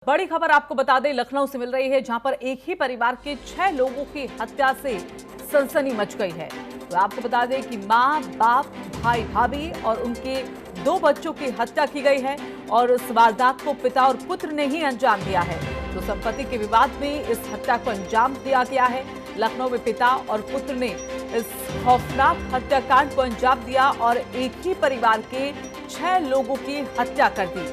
बड़ी खबर आपको बता दें, लखनऊ से मिल रही है, जहां पर एक ही परिवार के 6 लोगों की हत्या से सनसनी मच गई है। तो आपको बता दें कि मां, बाप, भाई, भाभी और उनके 2 बच्चों की हत्या की गई है और इस वारदात को पिता और पुत्र ने ही अंजाम दिया है। तो संपत्ति के विवाद में इस हत्या को अंजाम दिया गया है। लखनऊ में पिता और पुत्र ने इस खौफनाक हत्याकांड को अंजाम दिया और एक ही परिवार के 6 लोगों की हत्या कर दी।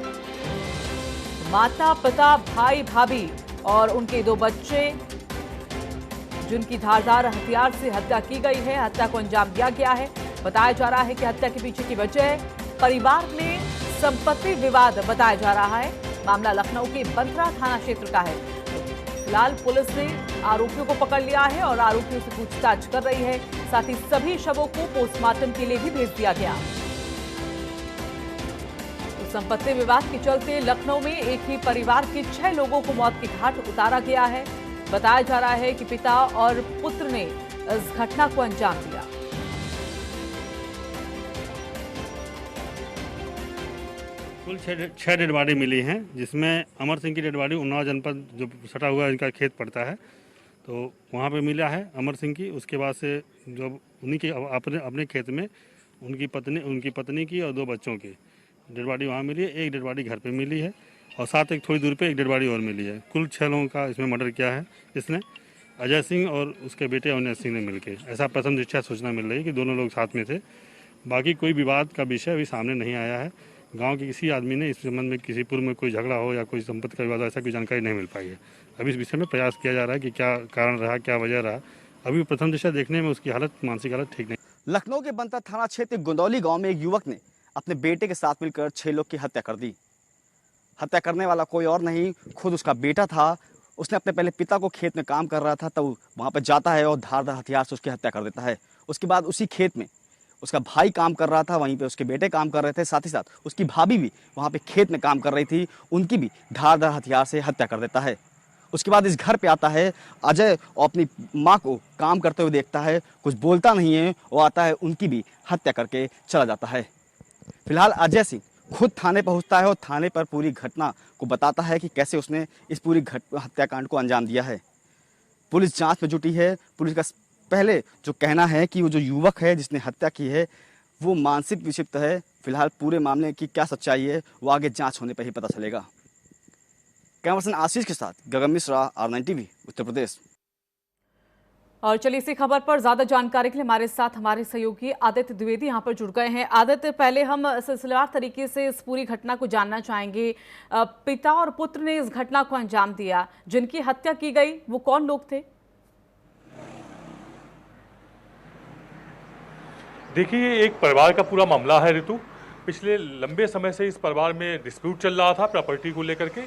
माता, पिता, भाई, भाभी और उनके 2 बच्चे, जिनकी धारदार हथियार से हत्या की गई है, हत्या को अंजाम दिया गया है। बताया जा रहा है कि हत्या के पीछे की वजह परिवार में संपत्ति विवाद बताया जा रहा है। मामला लखनऊ के बंदरा थाना क्षेत्र का है। फिलहाल पुलिस ने आरोपियों को पकड़ लिया है और आरोपियों से पूछताछ कर रही है। साथ ही सभी शवों को पोस्टमार्टम के लिए भी भेज दिया गया। संपत्ति विवाद के चलते लखनऊ में एक ही परिवार के 6 लोगों को मौत के घाट उतारा गया है। बताया जा रहा है कि पिता और पुत्र ने इस घटना को अंजाम दिया। कुल 6 डेड बॉडी मिली हैं, जिसमें अमर सिंह की डेड बॉडी उन्नाव जनपद जो सटा हुआ इनका खेत पड़ता है, तो वहाँ पे मिला है अमर सिंह की। उसके बाद से जब उन्हीं के अपने खेत में उनकी पत्नी की और 2 बच्चों की डेड बॉडी वहाँ मिली है। एक डेड बॉडी घर पे मिली है और साथ एक थोड़ी दूर पे एक डेड बॉडी और मिली है। कुल 6 लोगों का इसमें मर्डर किया है इसने, अजय सिंह और उसके बेटे अविनाश सिंह ने मिलकर। ऐसा प्रथम दृष्टया सूचना मिल रही है कि दोनों लोग साथ में थे। बाकी कोई विवाद का विषय अभी सामने नहीं आया है। गांव के किसी आदमी ने इस संबंध में किसी पूर्व में कोई झगड़ा हो या कोई संपत्ति का विवाद, ऐसा कोई जानकारी नहीं मिल पाई है। अभी इस विषय में प्रयास किया जा रहा है कि क्या कारण रहा, क्या वजह रहा। अभी प्रथम दृष्टया देखने में उसकी हालत, मानसिक हालत ठीक नहीं। लखनऊ के बंदरा थाना क्षेत्र गुंदौली गांव में एक युवक ने अपने बेटे के साथ मिलकर 6 लोग की हत्या कर दी। हत्या करने वाला कोई और नहीं, खुद उसका बेटा था। उसने अपने पहले पिता को खेत में काम कर रहा था, तब वहाँ पर जाता है और धारदार हथियार से उसकी हत्या कर देता है। उसके बाद उसी खेत में उसका भाई काम कर रहा था, वहीं पे उसके बेटे काम कर रहे थे, साथ ही साथ उसकी भाभी भी वहाँ पे खेत में काम कर रही थी, उनकी भी धारदार हथियार से हत्या कर देता है। उसके बाद इस घर पे आता है अजय और अपनी माँ को काम करते हुए देखता है, कुछ बोलता नहीं है, वो आता है, उनकी भी हत्या करके चला जाता है। फिलहाल अजय सिंह खुद थाने पहुंचता है और थाने पर पूरी घटना को बताता है कि कैसे उसने इस पूरी हत्याकांड को अंजाम दिया है। पुलिस जांच में जुटी है। पुलिस का पहले जो कहना है कि वो जो युवक है जिसने हत्या की है वो मानसिक विक्षिप्त है। फिलहाल पूरे मामले की क्या सच्चाई है वो आगे जांच होने पर ही पता चलेगा। कैमरा पर्सन आशीष के साथ गगन मिश्रा, R9 TV, उत्तर प्रदेश। और चलिए इसी खबर पर ज्यादा जानकारी के लिए हमारे साथ हमारे सहयोगी आदित्य द्विवेदी यहाँ पर जुड़ गए हैं। आदित्य, पहले हम सिलसिलेवार तरीके से इस पूरी घटना को जानना चाहेंगे। पिता और पुत्र ने इस घटना को अंजाम दिया, जिनकी हत्या की गई वो कौन लोग थे? देखिए, एक परिवार का पूरा मामला है ऋतु। पिछले लंबे समय से इस परिवार में डिस्प्यूट चल रहा था प्रॉपर्टी को लेकर के,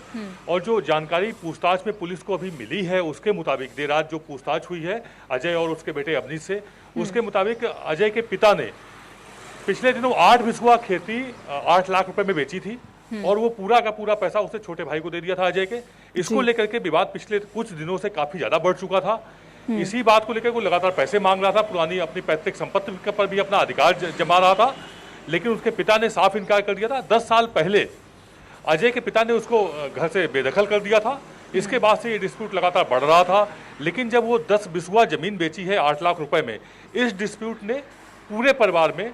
और जो जानकारी पूछताछ में पुलिस को अभी मिली है उसके मुताबिक, देर रात जो पूछताछ हुई है अजय और उसके बेटे अवनीश से, उसके मुताबिक अजय के पिता ने पिछले दिनों 8 बिस्वा खेती 8 लाख रुपए में बेची थी और वो पूरा का पूरा पैसा उसने छोटे भाई को दे दिया था अजय के। इसको लेकर के विवाद पिछले कुछ दिनों से काफी ज्यादा बढ़ चुका था। इसी बात को लेकर वो लगातार पैसे मांग रहा था, पुरानी अपनी पैतृक संपत्ति पर भी अपना अधिकार जमा रहा था, लेकिन उसके पिता ने साफ इनकार कर दिया था। 10 साल पहले अजय के पिता ने उसको घर से बेदखल कर दिया था। इसके बाद से ये डिस्प्यूट लगातार बढ़ रहा था, लेकिन जब वो 10 बिस्वा जमीन बेची है 8 लाख रुपए में, इस डिस्प्यूट ने पूरे परिवार में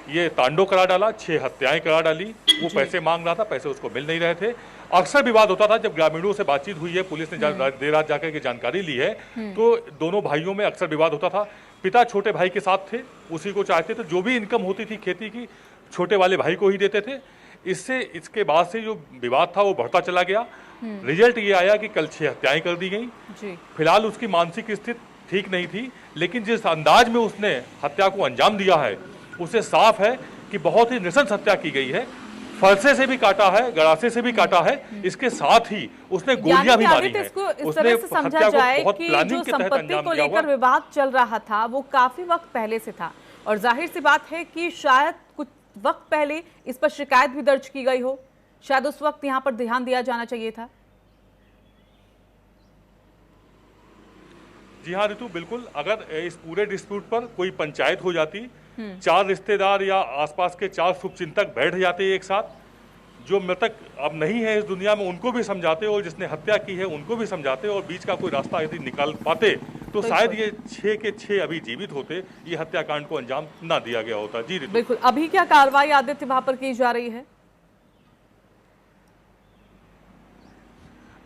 ये तांडव करा डाला, 6 हत्याएं करा डाली। वो पैसे मांग रहा था, पैसे उसको मिल नहीं रहे थे। अक्सर विवाद होता था। जब ग्रामीणों से बातचीत हुई है, पुलिस ने देर रात जाकर के जानकारी ली है, तो दोनों भाइयों में अक्सर विवाद होता था। पिता छोटे भाई के साथ थे, उसी को चाहते थे, जो भी इनकम होती थी खेती की छोटे वाले भाई को ही देते थे। इसके बाद से जो विवाद था वो बढ़ता चला गया। रिजल्ट ये आया कि कल 6 हत्याएं कर दी गई। फिलहाल उसकी मानसिक स्थिति ठीक नहीं थी, लेकिन जिस अंदाज में उसने हत्या को अंजाम दिया है उसे साफ है कि बहुत ही नृशंस हत्या की गई है। फरसे से भी काटा है, गड़ासे से वक्त है, इसके साथ ही उसने गोलियां भी मारी हैं। उसने समझा जाए कि जो संपत्ति को लेकर विवाद चल रहा था वो काफी वक्त पहले से था, और जाहिर सी बात है कि शायद कुछ वक्त पहले इस पर शिकायत भी दर्ज की गई हो। शायद उस वक्त यहाँ पर ध्यान दिया जाना चाहिए था। जी हाँ ऋतु, बिल्कुल। अगर इस पूरे डिस्प्यूट पर कोई पंचायत हो जाती, 4 रिश्तेदार या आसपास के 4 शुभचिंतक बैठ जाते एक साथ, जो मृतक अब नहीं है इस दुनिया में उनको भी समझाते और जिसने हत्या की है उनको भी समझाते और बीच का कोई रास्ता यदि निकाल पाते तो शायद ये 6 के 6 अभी जीवित होते, ये हत्याकांड को अंजाम ना दिया गया होता। जी रितु। बिल्कुल, अभी क्या कार्रवाई आदित्य वहां पर की जा रही है?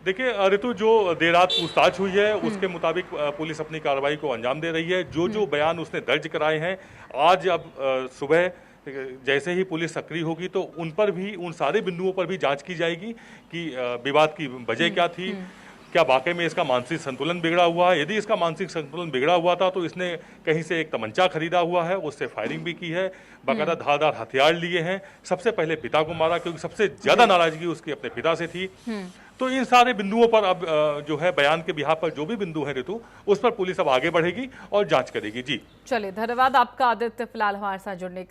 देखिए रितु, जो देर रात पूछताछ हुई है उसके मुताबिक पुलिस अपनी कार्रवाई को अंजाम दे रही है। जो बयान उसने दर्ज कराए हैं, आज अब सुबह जैसे ही पुलिस सक्रिय होगी तो उन पर भी, उन सारे बिंदुओं पर भी जांच की जाएगी कि विवाद की वजह क्या थी, क्या वाकई में इसका मानसिक संतुलन बिगड़ा हुआ है। यदि इसका मानसिक संतुलन बिगड़ा हुआ था तो इसने कहीं से एक तमंचा खरीदा हुआ है, उससे फायरिंग भी की है, बाकायदा धारदार हथियार लिए हैं, सबसे पहले पिता को मारा क्योंकि सबसे ज्यादा नाराजगी उसकी अपने पिता से थी। तो इन सारे बिंदुओं पर अब जो है बयान के बिहार पर जो भी बिंदु है ऋतु, उस पर पुलिस अब आगे बढ़ेगी और जांच करेगी। जी चलिए, धन्यवाद आपका आदित्य, फिलहाल हमारे साथ जुड़ने के लिए।